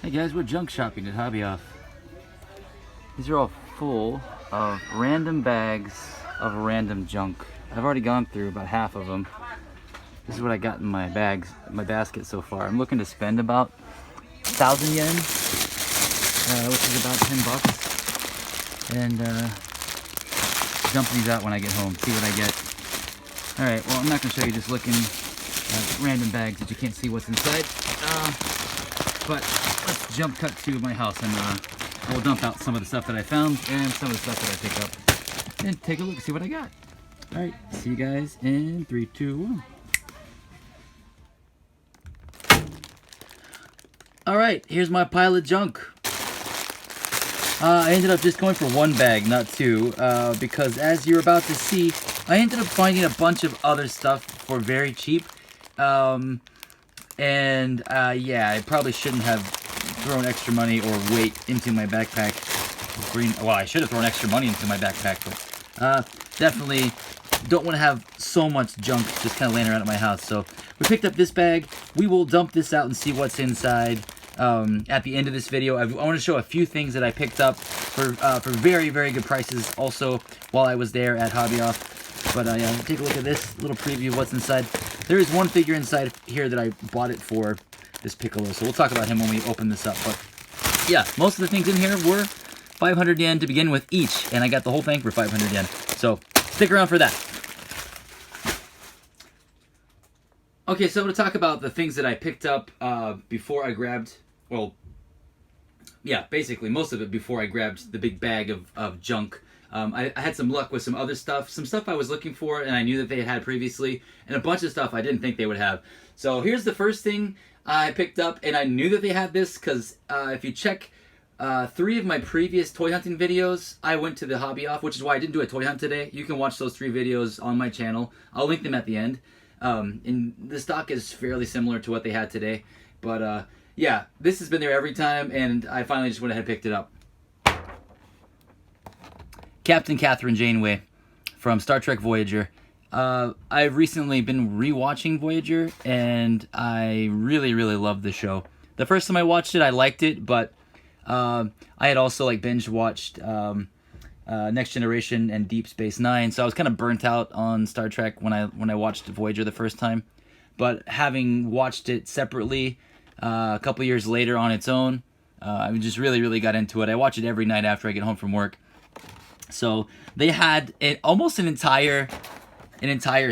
Hey guys, we're junk shopping at Hobby Off. These are all full of random bags of random junk. I've already gone through about half of them. This is what I got in my bags, my basket so far. I'm looking to spend about 1,000 yen, which is about 10 bucks. And dump these out when I get home, see what I get. Alright, well I'm not going to show you just looking at random bags that you can't see what's inside. But let's jump cut to my house and I will dump out some of the stuff that I found and some of the stuff that I picked up. And take a look and see what I got. Alright, see you guys in 3, 2, 1. Alright, here's my pile of junk. I ended up just going for one bag, not two, because as you're about to see, I ended up finding a bunch of other stuff for very cheap. Yeah, I probably shouldn't have thrown extra money or weight into my backpack. Well, I should have thrown extra money into my backpack, but definitely don't want to have so much junk just kind of laying around at my house. So we picked up this bag. We will dump this out and see what's inside at the end of this video. I want to show a few things that I picked up for very, very good prices also while I was there at Hobby Off. But yeah, take a look at this little preview of what's inside. There is one figure inside here that I bought it for, this Piccolo, so we'll talk about him when we open this up. But yeah, most of the things in here were 500 yen to begin with each, and I got the whole thing for 500 yen. So stick around for that. Okay, so I'm going to talk about the things that I picked up before I grabbed, well, yeah, basically most of it before I grabbed the big bag of junk. I had some luck with some other stuff. Some stuff I was looking for and I knew that they had previously, and a bunch of stuff I didn't think they would have. So here's the first thing I picked up, and I knew that they had this because if you check 3 of my previous toy hunting videos, I went to the Hobby Off, which is why I didn't do a toy hunt today. You can watch those 3 videos on my channel. I'll link them at the end. And the stock is fairly similar to what they had today. But yeah, this has been there every time, and I finally just went ahead and picked it up. Captain Catherine Janeway from Star Trek Voyager. I've recently been rewatching Voyager, and I really, really love the show. The first time I watched it, I liked it, but I had also like binge watched Next Generation and Deep Space Nine, so I was kind of burnt out on Star Trek when I watched Voyager the first time. But having watched it separately a couple years later on its own, I just really, really got into it. I watch it every night after I get home from work. So they had almost an entire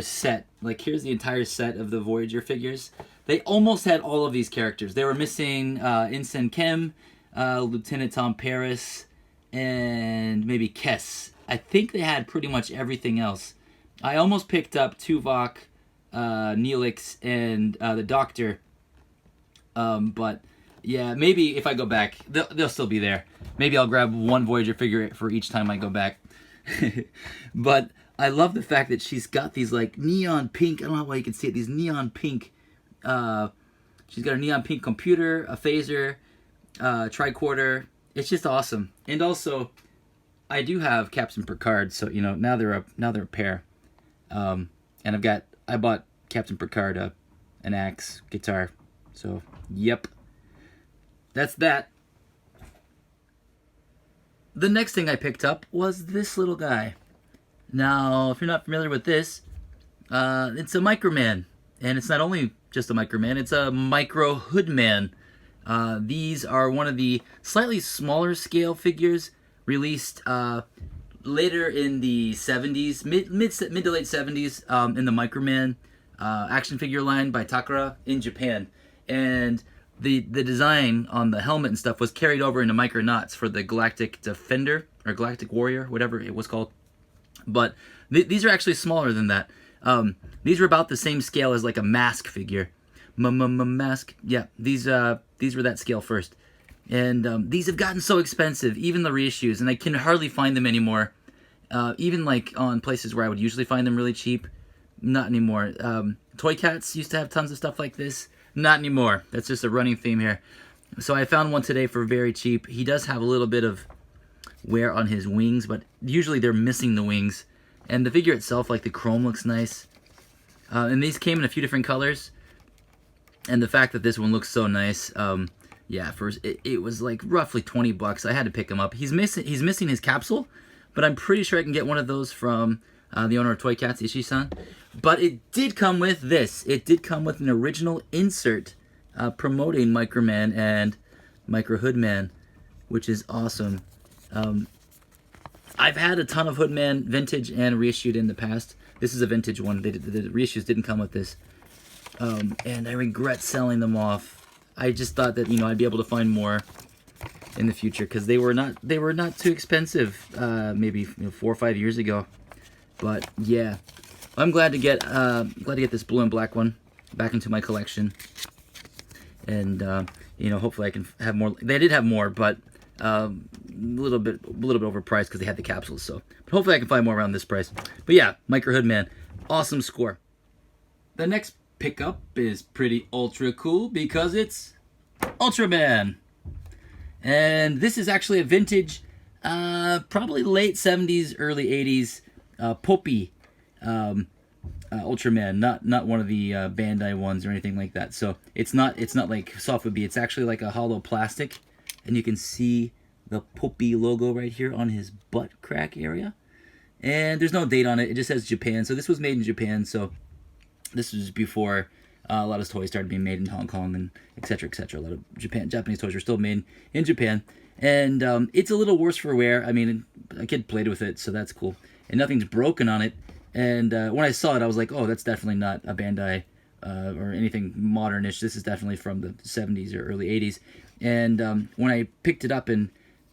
set. Like here's the entire set of the Voyager figures. They almost had all of these characters. They were missing Ensign Kim, Lieutenant Tom Paris, and maybe Kess. I think they had pretty much everything else. I almost picked up Tuvok, Neelix, and the Doctor. But yeah, maybe if I go back, they'll still be there. Maybe I'll grab one Voyager figure for each time I go back. But I love the fact that she's got these like neon pink, I don't know how you can see it, these neon pink, she's got a neon pink computer, a phaser, tricorder. It's just awesome. And also, I do have Captain Picard, so you know now they're a pair. And I bought Captain Picard an axe, guitar. So yep, that's that. The next thing I picked up was this little guy. Now, if you're not familiar with this, it's a Microman. And it's not only just a Microman, it's a Micro Hoodman. These are one of the slightly smaller scale figures released later in the 70s, mid to late 70s, in the Microman action figure line by Takara in Japan. And the design on the helmet and stuff was carried over into Micronauts for the Galactic Defender, or Galactic Warrior, whatever it was called. But these are actually smaller than that. These were about the same scale as like a Mask figure. Mask. Yeah, these were that scale first. And these have gotten so expensive, even the reissues, and I can hardly find them anymore. Even like on places where I would usually find them really cheap. Not anymore. Toy Cats used to have tons of stuff like this. Not anymore. That's just a running theme here. So I found one today for very cheap. He does have a little bit of wear on his wings, but usually they're missing the wings. And the figure itself, like the chrome looks nice. And these came in a few different colors. And the fact that this one looks so nice, yeah, it was like roughly 20 bucks. I had to pick him up. He's missing his capsule, but I'm pretty sure I can get one of those from the owner of Toy Cats, Ishii-san. But it did come with this. It did come with an original insert promoting Microman and Micro Hoodman, which is awesome. I've had a ton of Hoodman vintage and reissued in the past. This is a vintage one. The reissues didn't come with this. And I regret selling them off. I just thought that, you know, I'd be able to find more in the future because they were not too expensive maybe 4 or 5 years ago. But yeah, I'm glad to get this blue and black one back into my collection. And you know, hopefully I can have more. They did have more, but a little bit overpriced because they had the capsules. So, but hopefully I can find more around this price. But yeah, Micro Hoodman, awesome score. The next pickup is pretty ultra cool because it's Ultraman, and this is actually a vintage, probably late 70s, early 80s, Poppy Ultraman, not one of the Bandai ones or anything like that. So it's not like soft would be. It's actually like a hollow plastic, and you can see the Poppy logo right here on his butt crack area. And there's no date on it. It just says Japan. So this was made in Japan. So this was before a lot of toys started being made in Hong Kong and etc. etc. A lot of Japanese toys were still made in Japan. And it's a little worse for wear. I mean, a kid played with it, so that's cool. And nothing's broken on it. And when I saw it, I was like, oh, that's definitely not a Bandai or anything modernish. This is definitely from the 70s or early 80s. And when I picked it up and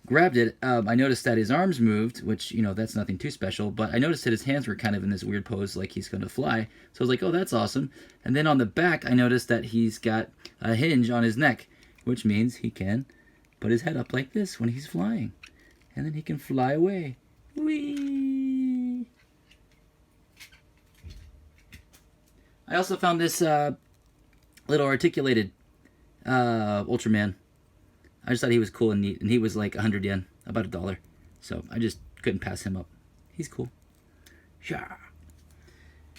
grabbed it, I noticed that his arms moved, which, you know, that's nothing too special. But I noticed that his hands were kind of in this weird pose like he's going to fly. So I was like, oh, that's awesome. And then on the back, I noticed that he's got a hinge on his neck, which means he can put his head up like this when he's flying. And then he can fly away. Whee! I also found this little articulated Ultraman. I just thought he was cool and neat, and he was like 100 yen, about $1. So I just couldn't pass him up. He's cool. Yeah.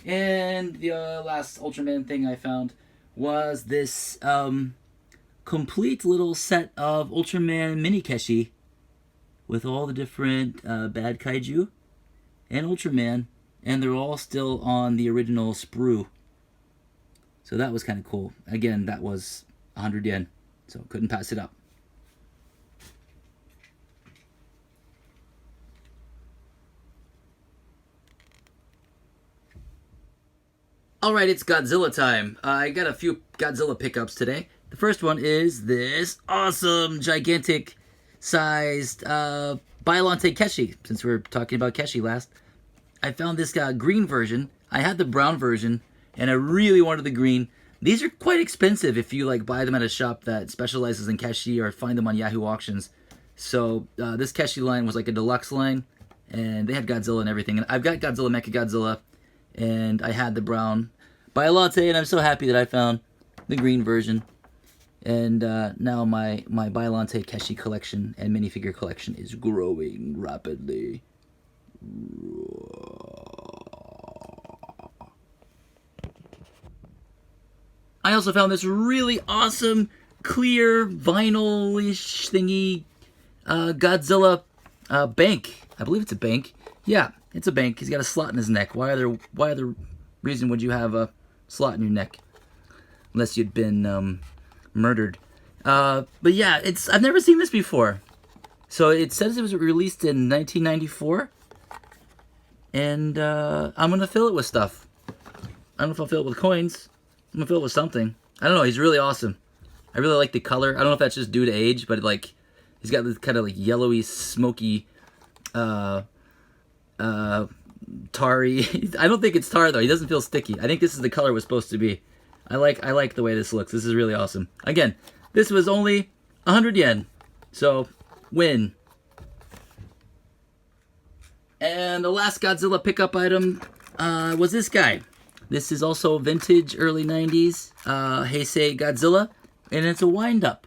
And the last Ultraman thing I found was this complete little set of Ultraman mini Keshi with all the different bad kaiju and Ultraman, and they're all still on the original sprue. So that was kind of cool. Again, that was 100 yen, so couldn't pass it up. Alright, it's Godzilla time. I got a few Godzilla pickups today. The first one is this awesome, gigantic sized Biollante Keshi. Since we were talking about Keshi last, I found this green version. I had the brown version, and I really wanted the green. These are quite expensive if you like buy them at a shop that specializes in Keshi or find them on Yahoo Auctions. So this Keshi line was like a deluxe line, and they had Godzilla and everything. And I've got Godzilla, Mechagodzilla, and I had the brown Biollante, and I'm so happy that I found the green version. And now my Biollante Keshi collection and minifigure collection is growing rapidly. I also found this really awesome, clear, vinyl-ish thingy Godzilla bank. I believe it's a bank. Yeah, it's a bank. He's got a slot in his neck. Why other reason would you have a slot in your neck? Unless you'd been murdered. But yeah, I've never seen this before. So it says it was released in 1994. And I'm going to fill it with stuff. I don't know if I'll fill it with coins. I'm going to fill it with something. I don't know. He's really awesome. I really like the color. I don't know if that's just due to age, but like he's got this kind of like yellowy, smoky, tarry. I don't think it's tar though. He doesn't feel sticky. I think this is the color it was supposed to be. I like the way this looks. This is really awesome. Again, this was only 100 yen. So, win. And the last Godzilla pickup item was this guy. This is also vintage, early 90s, Heisei Godzilla, and it's a wind-up.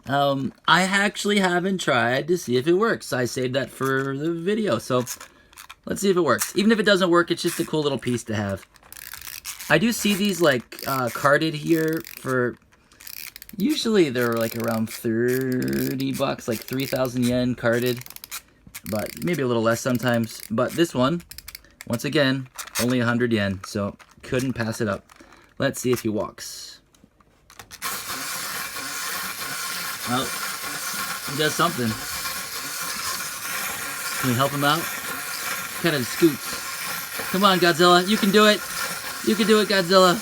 I actually haven't tried to see if it works. I saved that for the video, so let's see if it works. Even if it doesn't work, it's just a cool little piece to have. I do see these, like, carded here for Usually they're like around 30 bucks, like 3,000 yen carded, but maybe a little less sometimes. But this one, once again, only 100 yen, so couldn't pass it up. Let's see if he walks. Well, he does something. Can we help him out? Kind of scoots. Come on, Godzilla, you can do it. You can do it, Godzilla.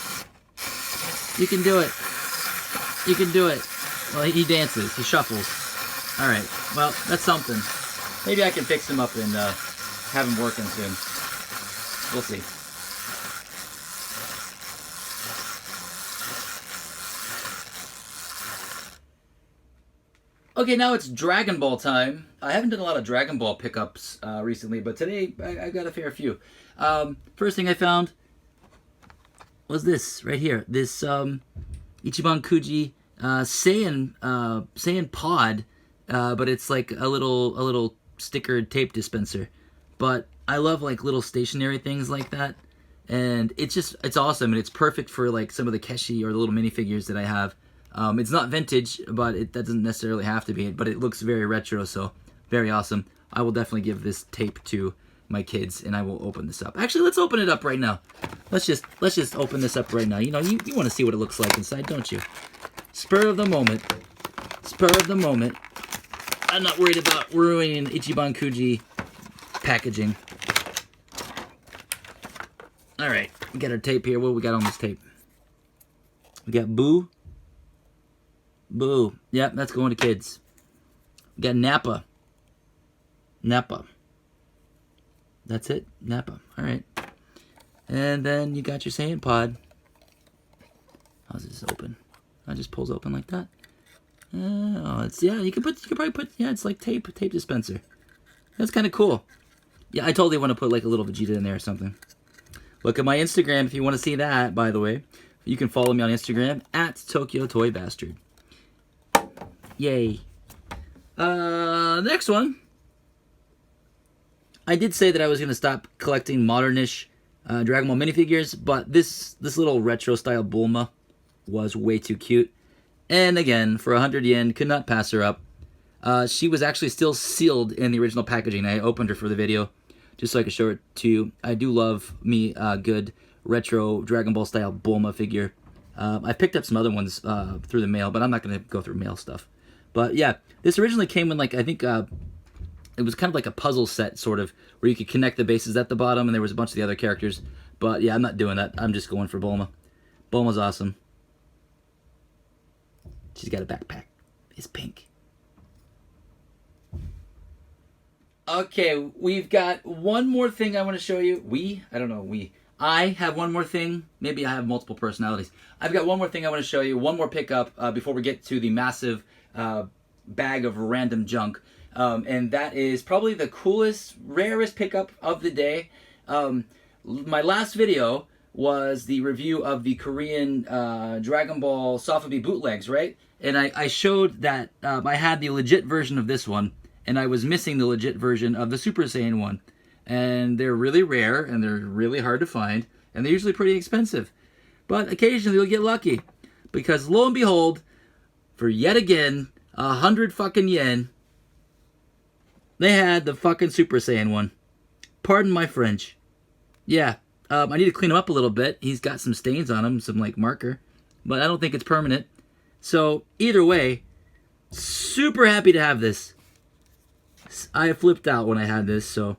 You can do it. You can do it. Well, he dances. He shuffles. All right. Well, that's something. Maybe I can fix him up and have him working soon. We'll see. Okay, now it's Dragon Ball time. I haven't done a lot of Dragon Ball pickups recently, but today I got a fair few. First thing I found was this right here. This Ichiban Kuji Saiyan pod, but it's like a little stickered tape dispenser. But I love like little stationary things like that, and it's awesome, and it's perfect for like some of the Keshi or the little minifigures that I have. It's not vintage, but that doesn't necessarily have to be, but it looks very retro, so very awesome. I will definitely give this tape to my kids, and I will open this up. Actually, let's open it up right now. Let's just open this up right now. You know, you want to see what it looks like inside, don't you? Spur of the moment. Spur of the moment. I'm not worried about ruining Ichiban Kuji packaging. All right, we got our tape here. What do we got on this tape? We got Boo. Boo. Yep, that's going to kids. We got Nappa. Nappa. That's it. Nappa. All right. And then you got your Saiyan pod. How's this open? It just pulls open like that. Oh, it's you could probably put it's like tape dispenser. That's kind of cool. Yeah, I totally want to put like a little Vegeta in there or something. Look at my Instagram if you want to see that. By the way, you can follow me on Instagram at Tokyo Toy Bastard. Yay. Next one. I did say that I was going to stop collecting modernish Dragon Ball minifigures, but this little retro style Bulma was way too cute. And again, for 100 yen, could not pass her up. She was actually still sealed in the original packaging. I opened her for the video just so I could show it to you. I do love me a good retro Dragon Ball style Bulma figure. I picked up some other ones through the mail, but I'm not going to go through mail stuff. But yeah, this originally came in like, I think it was kind of like a puzzle set sort of, where you could connect the bases at the bottom and there was a bunch of the other characters. But yeah, I'm not doing that. I'm just going for Bulma. Bulma's awesome. She's got a backpack. It's pink. Okay, we've got one more thing I want to show you. I have one more thing. Maybe I have multiple personalities. I've got one more thing I want to show you. One more pickup before we get to the massive bag of random junk. And that is probably the coolest, rarest pickup of the day. My last video was the review of the Korean Dragon Ball Sofubi bootlegs, right? And I showed that I had the legit version of this one, and I was missing the legit version of the Super Saiyan one. And they're really rare, and they're really hard to find, and they're usually pretty expensive. But occasionally you'll get lucky, because lo and behold, for yet again, 100 fucking yen, they had the fucking Super Saiyan one. Pardon my French. Yeah, I need to clean him up a little bit. He's got some stains on him, some like marker, but I don't think it's permanent. So either way, super happy to have this. I flipped out when I had this, so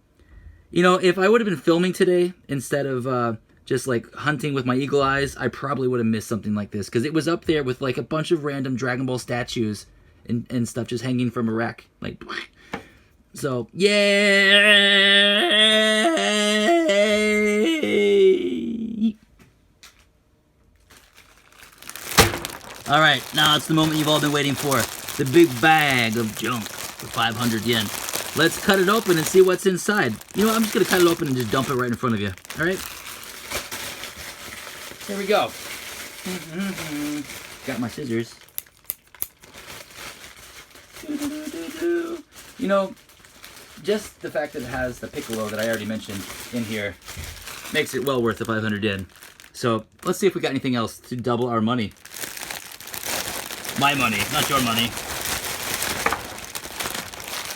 you know, if I would have been filming today instead of just like hunting with my eagle eyes, I probably would have missed something like this, because it was up there with like a bunch of random Dragon Ball statues and stuff just hanging from a rack, like. So, yay! Alright, now it's the moment you've all been waiting for. The big bag of junk for 500 yen. Let's cut it open and see what's inside. You know what, I'm just going to cut it open and just dump it right in front of you. Alright? Here we go. Got my scissors. You know, just the fact that it has the Piccolo that I already mentioned in here makes it well worth the 500 yen. So let's see if we got anything else to double our money. My money, not your money.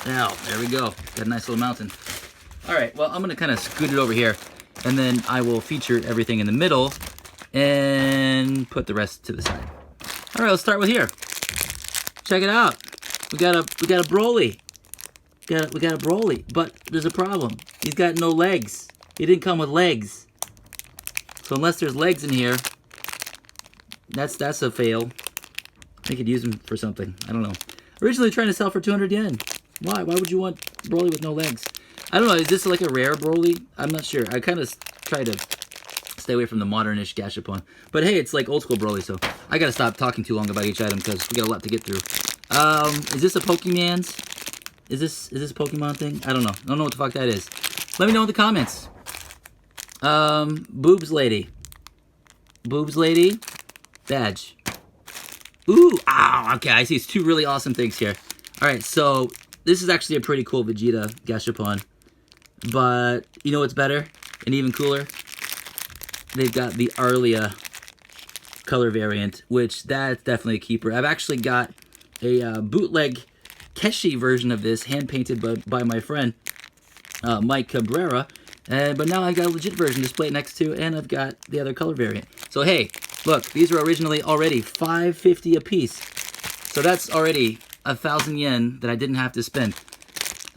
Now, there we go. Got a nice little mountain. All right, well, I'm gonna kind of scoot it over here, and then I will feature everything in the middle and put the rest to the side. All right, let's start with here. Check it out. We got a Broly. We got a Broly, but there's a problem. He's got no legs. He didn't come with legs. So unless there's legs in here, that's a fail. They could use them for something. I don't know. Originally trying to sell for 200 yen. Why? Why would you want Broly with no legs? I don't know. Is this like a rare Broly? I'm not sure. I kind of try to stay away from the modernish Gashapon. But hey, it's like old school Broly, so I gotta stop talking too long about each item because we got a lot to get through. Is this a Pokemon's? Is this a Pokemon thing? I don't know. I don't know what the fuck that is. Let me know in the comments. Boobs lady. Boobs lady. Badge. Ooh, ow, okay, I see it's two really awesome things here. Alright, so this is actually a pretty cool Vegeta Gashapon. But you know what's better and even cooler? They've got the Arlia color variant, which that's definitely a keeper. I've actually got a bootleg Keshi version of this, hand-painted by my friend Mike Cabrera. But now I got a legit version displayed next to, and I've got the other color variant. So hey, look, these were originally already $5.50 a piece. So that's already 1,000 yen that I didn't have to spend.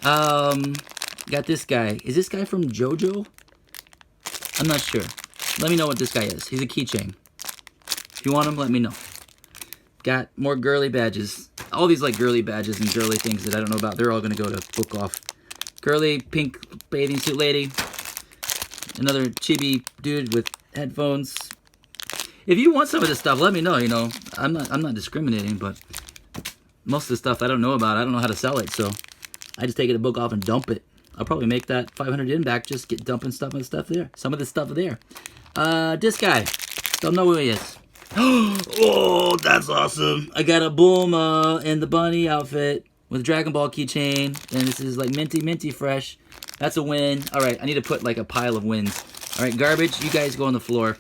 Got this guy. Is this guy from JoJo? I'm not sure. Let me know what this guy is. He's a keychain. If you want him, let me know. Got more girly badges. All these like girly badges and girly things that I don't know about. They're all gonna go to book off. Girly pink bathing suit lady. Another chibi dude with headphones. If you want some of this stuff, let me know. You know, I'm not discriminating, but most of the stuff I don't know about. I don't know how to sell it, so I just take it to book off and dump it. I'll probably make that 500 yen back. Just get dumping stuff and stuff there. Some of the stuff there. This guy. Don't know who he is. Oh, that's awesome. I got a Bulma in the bunny outfit with Dragon Ball keychain. And this is like minty fresh. That's a win. Alright, I need to put like a pile of wins. Alright, garbage, you guys go on the floor.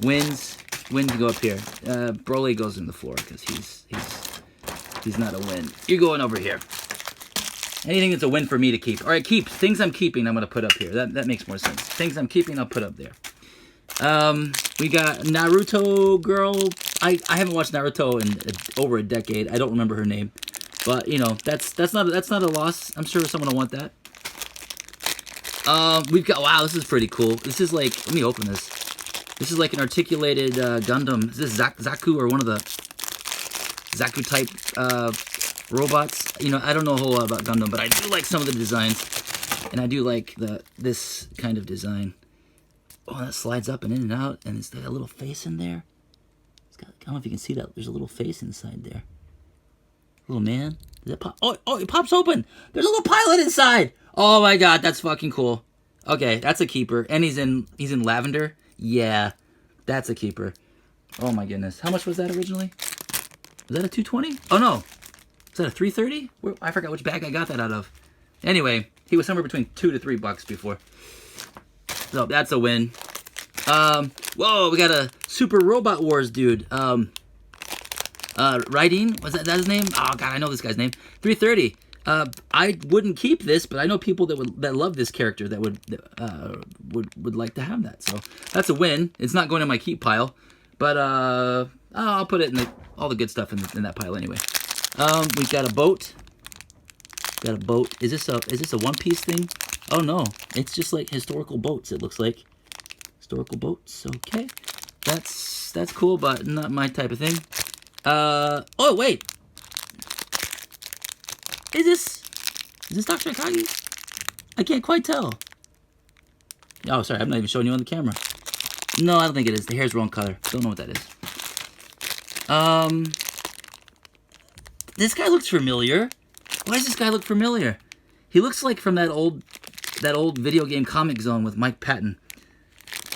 Wins go up here. Broly goes in the floor because he's not a win. You're going over here. Anything that's a win for me to keep. Alright, keep. Things I'm keeping, I'm going to put up here. That makes more sense. Things I'm keeping, I'll put up there. We got Naruto girl. I haven't watched Naruto in over a decade. I don't remember her name. But, you know, that's not a loss. I'm sure someone will want that. We've got, wow, this is pretty cool. This is like, let me open this. This is like an articulated Gundam. Is this Zaku or one of the Zaku type robots? You know, I don't know a whole lot about Gundam, but I do like some of the designs. And I do like this kind of design. Oh, that slides up and in and out, and it's got a little face in there. It's got, I don't know if you can see that. There's a little face inside there. Little man. Does that pop? Oh, it pops open. There's a little pilot inside. Oh my god, that's fucking cool. Okay, that's a keeper. And he's in lavender. Yeah, that's a keeper. Oh my goodness. How much was that originally? Was that a 220? Oh no. Was that a 330? I forgot which bag I got that out of. Anyway, he was somewhere between $2 to $3 before. So that's a win. Whoa, we got a Super Robot Wars dude. Raiden, was that his name? Oh god, I know this guy's name. 330. I wouldn't keep this, but I know people that love this character that would like to have that. So that's a win. It's not going in my keep pile, but I'll put it in all the good stuff in that pile anyway. We've got a boat. Got a boat. Is this a One Piece thing? Oh no, it's just like historical boats. It looks like historical boats. Okay, that's cool, but not my type of thing. Oh wait, is this Dr. Akagi? I can't quite tell. Oh, sorry, I'm not even showing you on the camera. No, I don't think it is. The hair's wrong color. Don't know what that is. This guy looks familiar. Why does this guy look familiar? He looks like from that old video game Comic Zone with Mike Patton.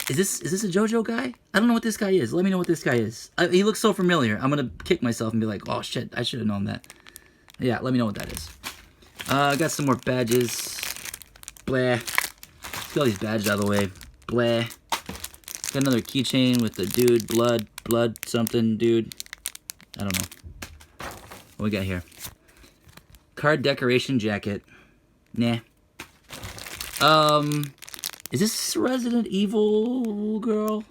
Is this a JoJo guy? I don't know what this guy is. Let me know what this guy is. He looks so familiar. I'm gonna kick myself and be like, oh shit, I should have known that. Yeah, let me know what that is. I got some more badges. Blah. Let's get all these badges out of the way. Blah. Got another keychain with the dude, blood something, dude. I don't know. What we got here? Card decoration jacket. Nah. Is this Resident Evil girl?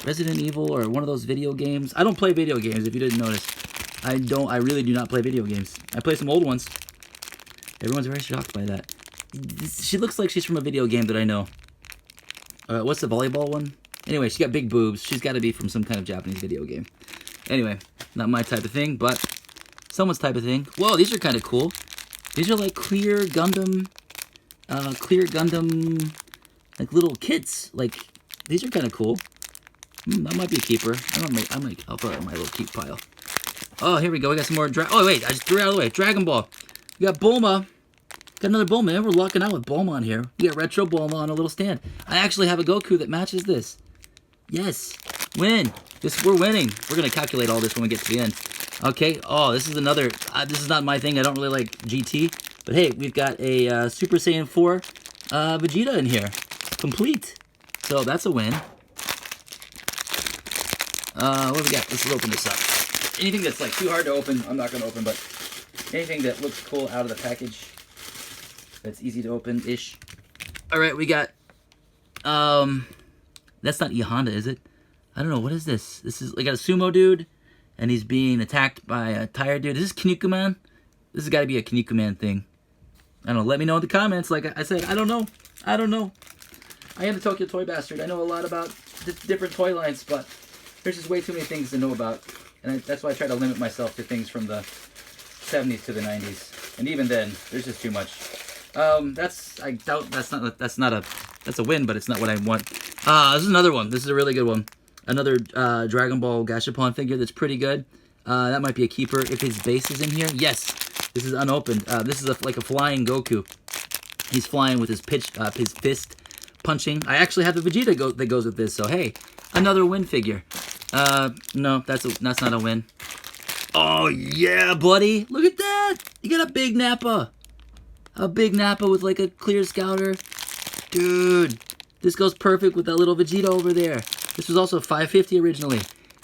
Resident Evil or one of those video games? I don't play video games, if you didn't notice. I really do not play video games. I play some old ones. Everyone's very shocked by that. She looks like she's from a video game that I know. What's the volleyball one? Anyway, she's got big boobs. She's got to be from some kind of Japanese video game. Anyway, not my type of thing, but someone's type of thing. Whoa, these are kind of cool. These are like clear Gundam, like little kits. Like, these are kind of cool. That might be a keeper. I'll put it in my little keep pile. Oh, here we go. We got some more. Oh, wait, I just threw it out of the way. Dragon Ball. We got Bulma. Got another Bulma. Man, we're locking out with Bulma on here. We got retro Bulma on a little stand. I actually have a Goku that matches this. Yes. Win. We're winning. We're going to calculate all this when we get to the end. Okay. Oh, this is another. This is not my thing. I don't really like GT. But hey, we've got a Super Saiyan 4 Vegeta in here. Complete. So that's a win. What do we got? Let's open this up. Anything that's like too hard to open, I'm not going to open. But anything that looks cool out of the package, that's easy to open-ish. All right, we got. That's not E Honda, is it? I don't know. What is this? This is. We got a sumo dude, and he's being attacked by a tire dude. Is this Kinnikuman? This has got to be a Kinnikuman thing. I don't know. Let me know in the comments. Like I said, I don't know. I don't know. I am the Tokyo Toy Bastard. I know a lot about different toy lines, but there's just way too many things to know about, and that's why I try to limit myself to things from the 70s to the 90s, and even then, there's just too much. I doubt that's a win, but it's not what I want. This is another one. This is a really good one. Another Dragon Ball Gashapon figure that's pretty good. That might be a keeper if his base is in here. Yes, this is unopened. This is like a flying Goku. He's flying with his fist punching. I actually have the Vegeta that goes with this. So hey, another win figure. No, that's not a win. Oh yeah, buddy! Look at that! You got a big Nappa. A big Nappa with like a clear scouter. Dude, this goes perfect with that little Vegeta over there. This was also $5.50 originally.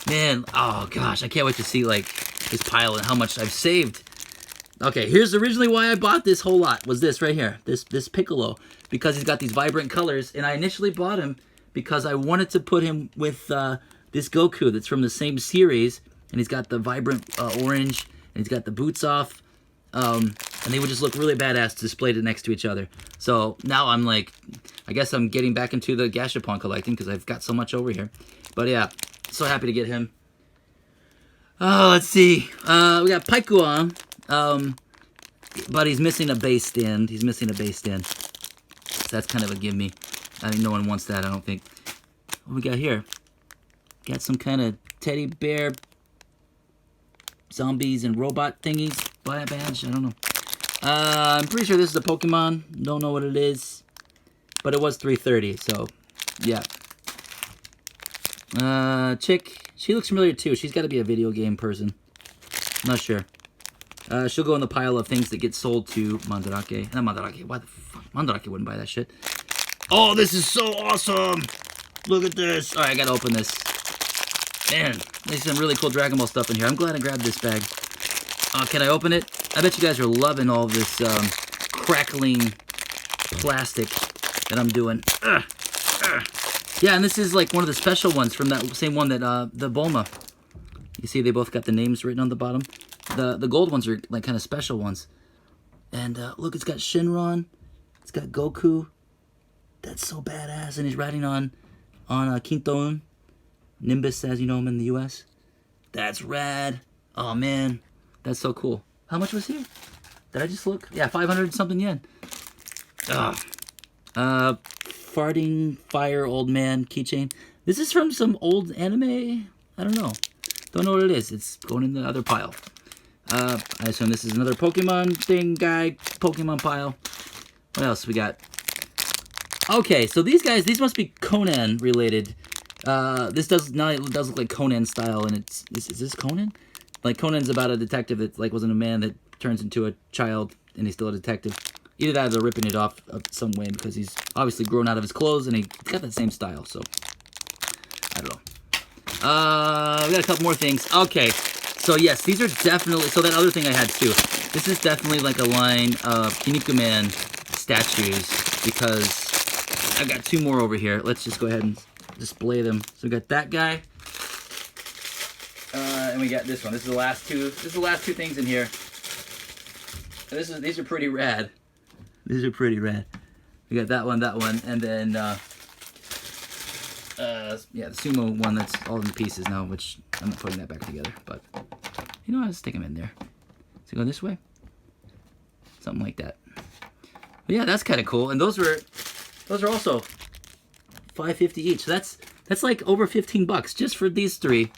Man, oh gosh, I can't wait to see like this pile and how much I've saved. Okay, here's originally why I bought this whole lot. Was this right here. This Piccolo. Because he's got these vibrant colors. And I initially bought him because I wanted to put him with this Goku that's from the same series. And he's got the vibrant orange. And he's got the boots off. And they would just look really badass displayed next to each other. So now I'm like, I guess I'm getting back into the Gashapon collecting because I've got so much over here. But yeah, so happy to get him. Oh, let's see. We got Paikuan. But he's missing a base stand. He's missing a base stand. So that's kind of a gimme. I think no one wants that, I don't think. What we got here? Got some kind of teddy bear zombies and robot thingies. Badge, I don't know. I'm pretty sure this is a Pokemon. Don't know what it is. But it was $3.30, so yeah. Chick. She looks familiar too. She's got to be a video game person. Not sure. She'll go in the pile of things that get sold to Mandarake. Not Mandarake. Why the fuck? Mandarake wouldn't buy that shit. Oh, this is so awesome! Look at this. Alright, I gotta open this. Man, there's some really cool Dragon Ball stuff in here. I'm glad I grabbed this bag. Can I open it? I bet you guys are loving all this crackling plastic that I'm doing. Yeah, and this is like one of the special ones from that same one that the Bulma. You see they both got the names written on the bottom. The gold ones are like kind of special ones. And look, it's got Shenron. It's got Goku. That's so badass. And he's riding on Quinton. Nimbus, as you know him in the US. That's rad. Oh, man. That's so cool. How much was here? Did I just look? Yeah, 500 something yen. Farting fire old man keychain. This is from some old anime. I don't know. Don't know what it is. It's going in the other pile. I assume this is another Pokemon thing guy. Pokemon pile. What else we got? Okay, so these guys, these must be Conan related. This does look like Conan style, and is this Conan? Like Conan's about a detective that like wasn't a man that turns into a child, and he's still a detective. Either that or they're ripping it off some way because he's obviously grown out of his clothes and he's got that same style. So I don't know. We got a couple more things. Okay, so yes, these are definitely, so that other thing I had too. This is definitely like a line of Kinnikuman statues because I've got two more over here. Let's just go ahead and display them. So we got that guy. And we got this one. This is the last two. This is the last two things in here. These are pretty rad. These are pretty rad. We got that one, and then yeah, the sumo one that's all in pieces now, which I'm not putting that back together. But you know, I'll stick them in there. So go this way, something like that. But yeah, that's kind of cool. And those are also $5.50 each. So that's like over 15 bucks just for these three.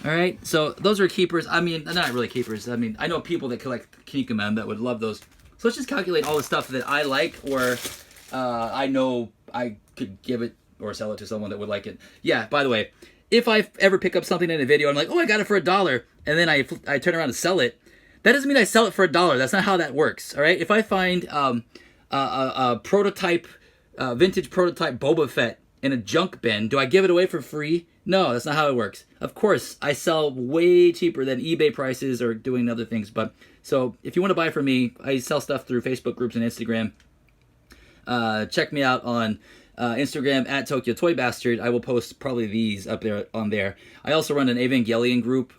All right, so those are keepers. I mean, not really keepers. I mean, I know people that collect Kinnikuman that would love those. So let's just calculate all the stuff that I like, or I know I could give it or sell it to someone that would like it. Yeah, by the way, if I ever pick up something in a video, I'm like, oh, I got it for $1, and then I turn around and sell it, that doesn't mean I sell it for $1. That's not how that works, all right? If I find a prototype, vintage prototype Boba Fett in a junk bin, do I give it away for free? No, that's not how it works. Of course, I sell way cheaper than eBay prices or doing other things. But so if you want to buy from me, I sell stuff through Facebook groups and Instagram. Check me out on Instagram at Tokyo Toy Bastard. I will post probably these up there on there. I also run an Evangelion group,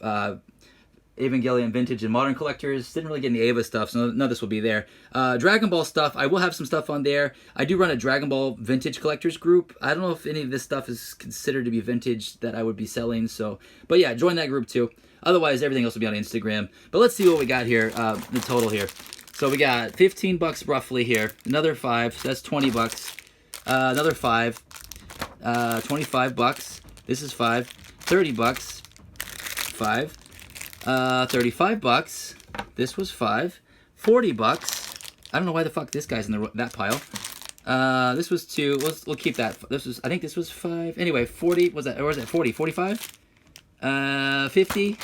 Evangelion Vintage and Modern Collectors. Didn't really get any Ava stuff, so none of this will be there. Dragon Ball stuff, I will have some stuff on there. I do run a Dragon Ball Vintage Collectors group. I don't know if any of this stuff is considered to be vintage that I would be selling, so... But yeah, join that group too. Otherwise, everything else will be on Instagram. But let's see what we got here, the total here. So we got 15 bucks roughly here. Another 5, so that's 20 bucks. Another 5. 25 bucks. This is 5. 30 bucks. 5. 35 bucks. This was 5. 40 bucks. I don't know why the fuck this guy's in that pile. This was 2. We'll keep that. This was, I think this was 5. Anyway, 40 was that, or was it 40? 45? 50.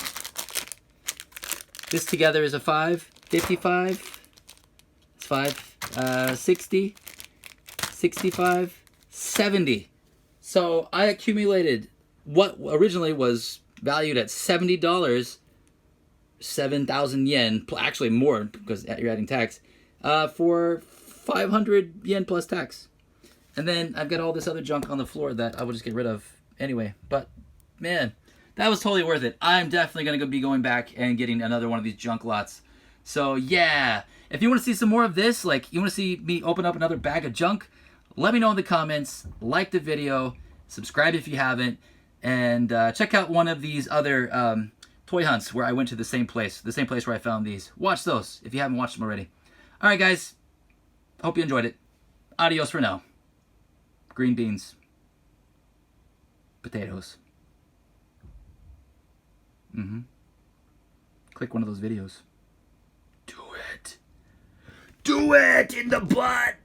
This together is a 5. 55. It's 5. 60. 65. 70. So I accumulated what originally was valued at $70. 7,000 yen, actually more because you're adding tax, for 500 yen plus tax. And then I've got all this other junk on the floor that I will just get rid of anyway. But man, that was totally worth it. I'm definitely going to be going back and getting another one of these junk lots. So yeah, if you want to see some more of this, like you want to see me open up another bag of junk, let me know in the comments, like the video, subscribe if you haven't, and check out one of these other toy hunts where I went to the same place where I found these. Watch those if you haven't watched them already. All right, guys. Hope you enjoyed it. Adios for now. Green beans. Potatoes. Click one of those videos. Do it. Do it in the butt.